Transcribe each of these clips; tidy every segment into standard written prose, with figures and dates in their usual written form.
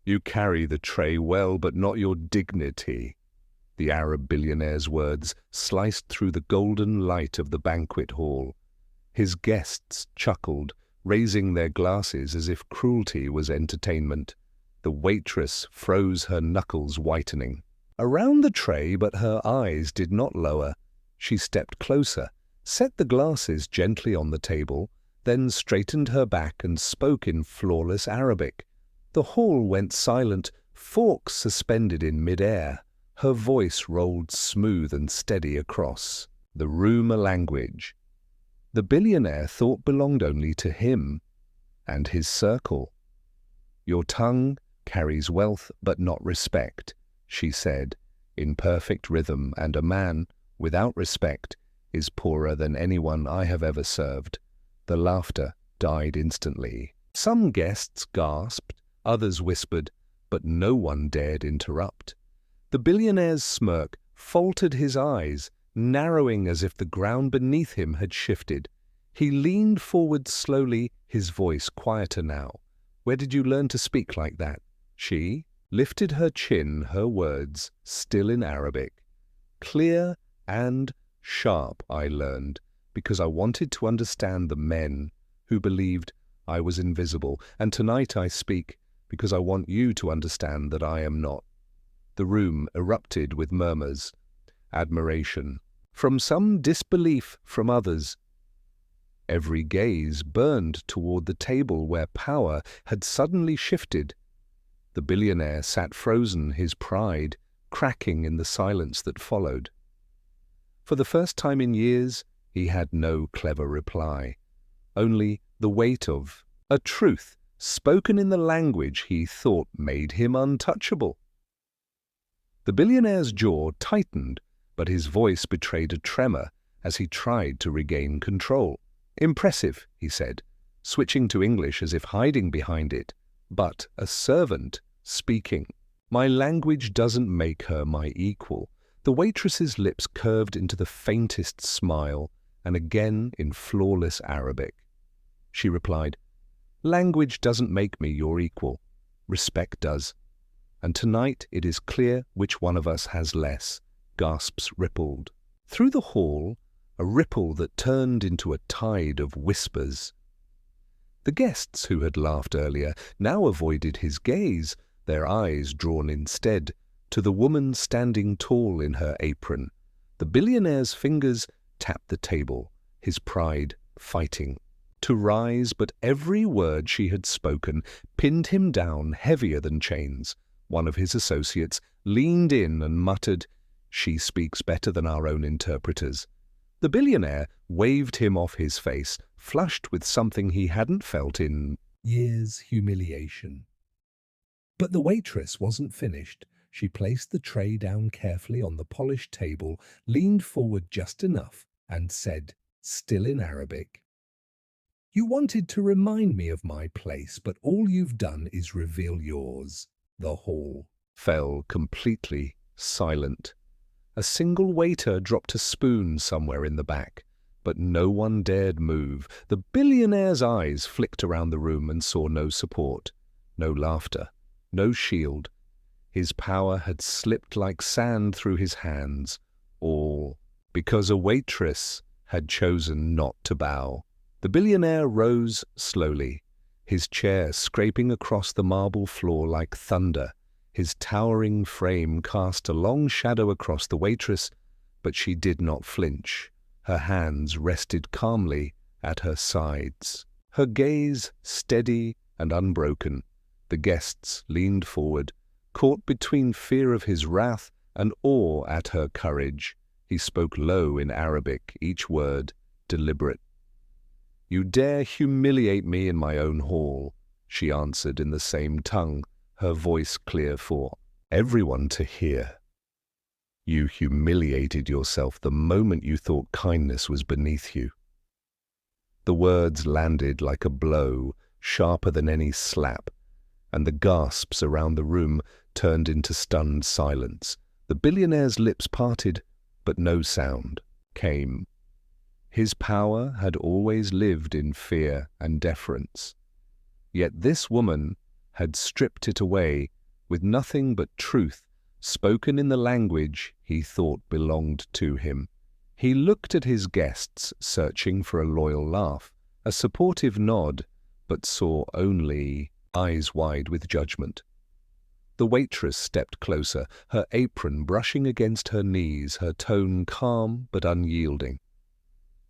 You carry the tray well, but not your dignity. The Arab billionaire's words sliced through the golden light of the banquet hall. His guests chuckled, raising their glasses as if cruelty was entertainment. The waitress froze her knuckles whitening. Around the tray, but her eyes did not lower. She stepped closer, set the glasses gently on the table, then straightened her back and spoke in flawless Arabic. The hall went silent, forks suspended in mid-air. Her voice rolled smooth and steady across the room, a language the billionaire thought belonged only to him and his circle. Your tongue carries wealth but not respect, she said, in perfect rhythm, and a man without respect is poorer than anyone I have ever served. The laughter died instantly. Some guests gasped, others whispered, but no one dared interrupt. The billionaire's smirk faltered his eyes, narrowing as if the ground beneath him had shifted. He leaned forward slowly, his voice quieter now. Where did you learn to speak like that? She lifted her chin, her words still in Arabic. Clear and sharp, I learned, because I wanted to understand the men who believed I was invisible, and tonight I speak because I want you to understand that I am not. The room erupted with murmurs, admiration, from some disbelief from others. Every gaze burned toward the table where power had suddenly shifted. The billionaire sat frozen, his pride cracking in the silence that followed. For the first time in years, he had no clever reply, only the weight of a truth spoken in the language he thought made him untouchable. The billionaire's jaw tightened, but his voice betrayed a tremor as he tried to regain control. Impressive, he said, switching to English as if hiding behind it, but a servant speaking. My language doesn't make her my equal. The waitress's lips curved into the faintest smile, and again in flawless Arabic. She replied, Language doesn't make me your equal. Respect does. And tonight it is clear which one of us has less. Gasps rippled. Through the hall, a ripple that turned into a tide of whispers. The guests who had laughed earlier now avoided his gaze, their eyes drawn instead to the woman standing tall in her apron. The billionaire's fingers tapped the table, his pride fighting to rise, but every word she had spoken pinned him down heavier than chains. One of his associates leaned in and muttered, She speaks better than our own interpreters. The billionaire waved him off his face, flushed with something he hadn't felt in years, humiliation. But the waitress wasn't finished. She placed the tray down carefully on the polished table, leaned forward just enough, and said, still in Arabic, You wanted to remind me of my place, but all you've done is reveal yours. The hall fell completely silent. A single waiter dropped a spoon somewhere in the back, but no one dared move. The billionaire's eyes flicked around the room and saw no support, no laughter, no shield. His power had slipped like sand through his hands, all because a waitress had chosen not to bow. The billionaire rose slowly, his chair scraping across the marble floor like thunder. His towering frame cast a long shadow across the waitress, but she did not flinch. Her hands rested calmly at her sides, her gaze steady and unbroken. The guests leaned forward, caught between fear of his wrath and awe at her courage. He spoke low in Arabic, each word deliberate. You dare humiliate me in my own hall, she answered in the same tongue, her voice clear for everyone to hear. You humiliated yourself the moment you thought kindness was beneath you. The words landed like a blow, sharper than any slap, and the gasps around the room turned into stunned silence. The billionaire's lips parted, but no sound came. His power had always lived in fear and deference. Yet this woman had stripped it away, with nothing but truth, spoken in the language he thought belonged to him. He looked at his guests, searching for a loyal laugh, a supportive nod, but saw only eyes wide with judgment. The waitress stepped closer, her apron brushing against her knees, her tone calm but unyielding.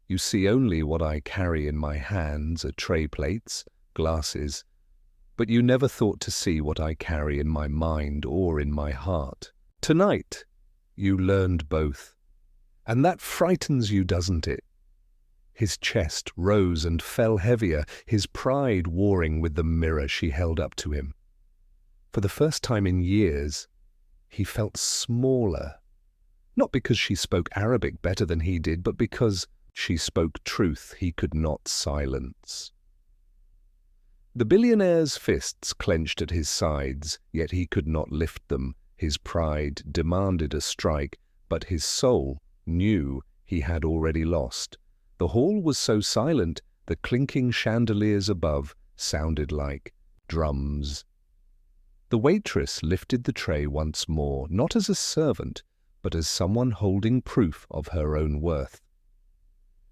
"You see only what I carry in my hands, tray plates, glasses, but you never thought to see what I carry in my mind or in my heart. Tonight, you learned both. And that frightens you, doesn't it?" His chest rose and fell heavier, his pride warring with the mirror she held up to him. For the first time in years, he felt smaller. Not because she spoke Arabic better than he did, but because she spoke truth he could not silence. The billionaire's fists clenched at his sides, yet he could not lift them. His pride demanded a strike, but his soul knew he had already lost. The hall was so silent, the clinking chandeliers above sounded like drums. The waitress lifted the tray once more, not as a servant, but as someone holding proof of her own worth.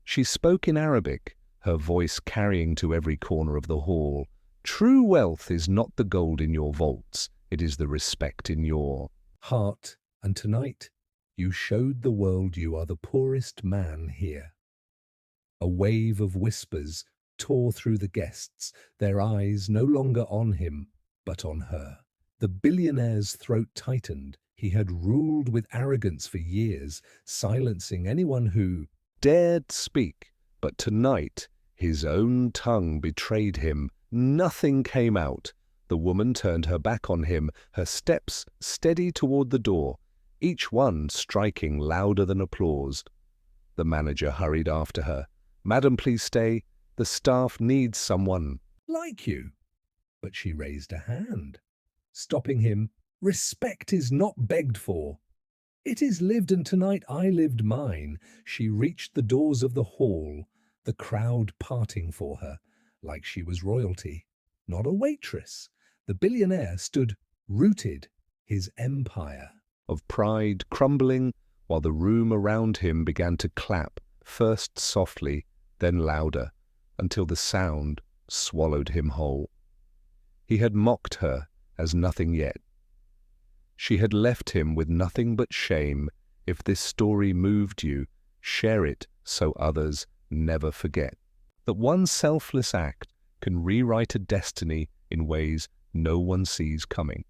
She spoke in Arabic, her voice carrying to every corner of the hall. "True wealth is not the gold in your vaults, it is the respect in your heart, and tonight you showed the world you are the poorest man here." A wave of whispers tore through the guests, their eyes no longer on him, but on her. The billionaire's throat tightened. He had ruled with arrogance for years, silencing anyone who dared speak. But tonight, his own tongue betrayed him. Nothing came out. The woman turned her back on him, her steps steady toward the door, each one striking louder than applause. The manager hurried after her. "Madam, please stay. The staff needs someone like you." But she raised a hand, stopping him. "Respect is not begged for. It is lived, and tonight I lived mine." She reached the doors of the hall, the crowd parting for her, like she was royalty, not a waitress. The billionaire stood rooted, his empire of pride crumbling, while the room around him began to clap, first softly, then louder, until the sound swallowed him whole. He had mocked her as nothing yet. She had left him with nothing but shame. If this story moved you, share it so others never forget that one selfless act can rewrite a destiny in ways no one sees coming.